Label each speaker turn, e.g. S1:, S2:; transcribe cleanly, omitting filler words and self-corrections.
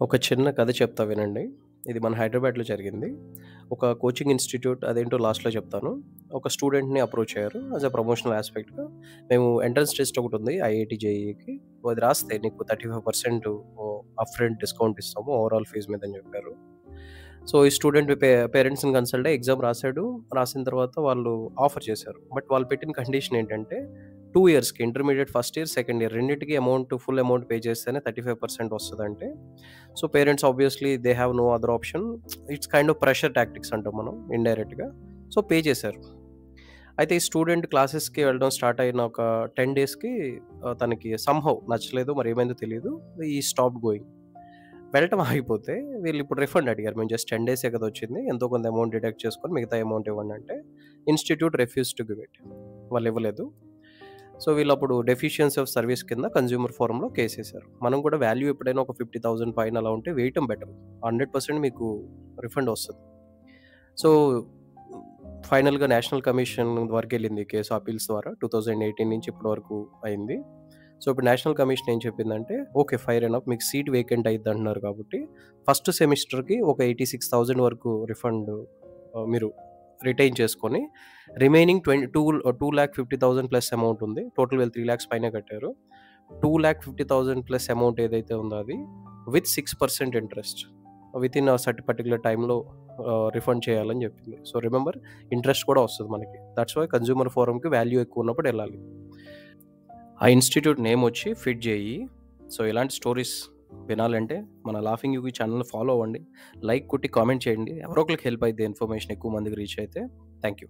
S1: ఒక చిన్న కథ చెప్తా వినండి. ఇది మన హైదరాబాద్‌లో జరిగింది. ఒక కోచింగ్ ఇన్‌స్టిట్యూట్ అదేంటో లాస్ట్‌లో చెప్తాను. ఒక స్టూడెంట్‌ని అప్రోచ్ అయ్యారు. యాస్ ఎ ప్రమోషనల్ యాస్పెక్ట్‌గా. మేము ఎంట్రన్స్ టెస్ట్ ఒకటుంది ఐఐటీ, జేఈఈకి. అది రాస్తే నీకు 35% అప్‌ఫ్రంట్ డిస్కౌంట్ ఇస్తాము ఓవరాల్ ఫీజ్ మీద అని చెప్పారు. సో, ఈ స్టూడెంట్ పేరెంట్స్‌ని కన్సల్ట్ అయ్యి ఎగ్జామ్ రాసాడు. రాసిన తర్వాత వాళ్ళు ఆఫర్ చేశారు. బట్ వాళ్ళు పెట్టిన కండిషన్ ఏంటంటే 2 ఇయర్స్‌కి intermediate first year, second year రెండిటికి ఫుల్ అమౌంట్ పే చేస్తేనే 35% వస్తదంటే, సో, పేరెంట్స్ ఆబ్వియస్‌లీ they have no other option. It's kind of pressure tactics అంటాం మనం ఇండైరెక్ట్‌గా. సో, పే చేశారు. అయితే ఈ స్టూడెంట్ క్లాసెస్‌కి వెళ్ళడం స్టార్ట్ అయిన ఒక 10 డేస్‌కి తనకి సమ్‌హౌ నచ్చలేదు. మరి ఏమైందో తెలీదు. ఈ స్టాప్డ్ గోయింగ్. వెళ్ళటం ఆగిపోతే వీళ్ళిప్పుడు రిఫండ్ అడిగారు. మేము జస్ట్ 10 డేసే కదా వచ్చింది. ఎంతో కొంత అమౌంట్ డిడక్ట్ చేసుకొని మిగతా అమౌంట్ ఇవ్వండి అంటే, institute refused to give it. వాళ్ళు ఇవ్వలేదు. సో, వీళ్ళప్పుడు డెఫిషియన్సీ ఆఫ్ సర్విస్ కింద కన్స్యూమర్ ఫోరమ్‌లో కేసేశారు. మనం కూడా వాల్యూ ఎప్పుడైనా ఒక 50,000 పైన అలా ఉంటే వేయటం బెటర్. 100% మీకు రిఫండ్ వస్తది. సో, ఫైనల్‌గా నేషనల్ కమిషన్ వరకెళ్ళింది ఈ కేసు అపీల్స్ ద్వారా. 2018 నుంచి ఇప్పటి వరకు అయింది. సో, ఇప్పుడు నేషనల్ కమిషన్ ఏం చెప్పిందంటే, ఓకే. ఫెయిర్ ఎనఫ్ మీకు సీట్ వేకెంట్ అయిద్దంటున్నారు కాబట్టి, ఫస్ట్ సెమిస్టర్‌కి ఒక 86,000 వరకు రిఫండ్ మీరు రిటైన్ చేసుకొని, రిమైనింగ్ 2,50,000 ప్లస్ అమౌంట్ ఉంది. టోటల్ వీళ్ళు 3,00,000 పైనే కట్టారు. 2,50,000 ప్లస్ అమౌంట్ ఏదైతే ఉందో అది విత్ 6% ఇంట్రెస్ట్ వితిన్ పర్టిక్యులర్ టైమ్‌లో రిఫండ్ చేయాలని చెప్పింది. సో, రిమెంబర్ ఇంట్రెస్ట్ కూడా వస్తది మనకి. దట్స్ వై కన్స్యూమర్ ఫోరమ్‌కి వాల్యూ ఎక్కువ ఉన్నప్పుడు ఎళ్ళాలి. ఆ ఇన్‌స్టిట్యూట్ నేమ్ వచ్చి ఫిట్ జేఈ. సో, ఇలాంటి స్టోరీస్ వినాలంటే మన లాఫింగ్ యూవీ ఛానెల్‌ని ఫాలో అవ్వండి. లైక్ కొట్టి కామెంట్ చేయండి. ఎవరో ఒకళ్ళకి హెల్ప్ అయిద్ది ఇన్ఫర్మేషన్ ఎక్కువ మందికి రీచ్ అయితే. Thank you.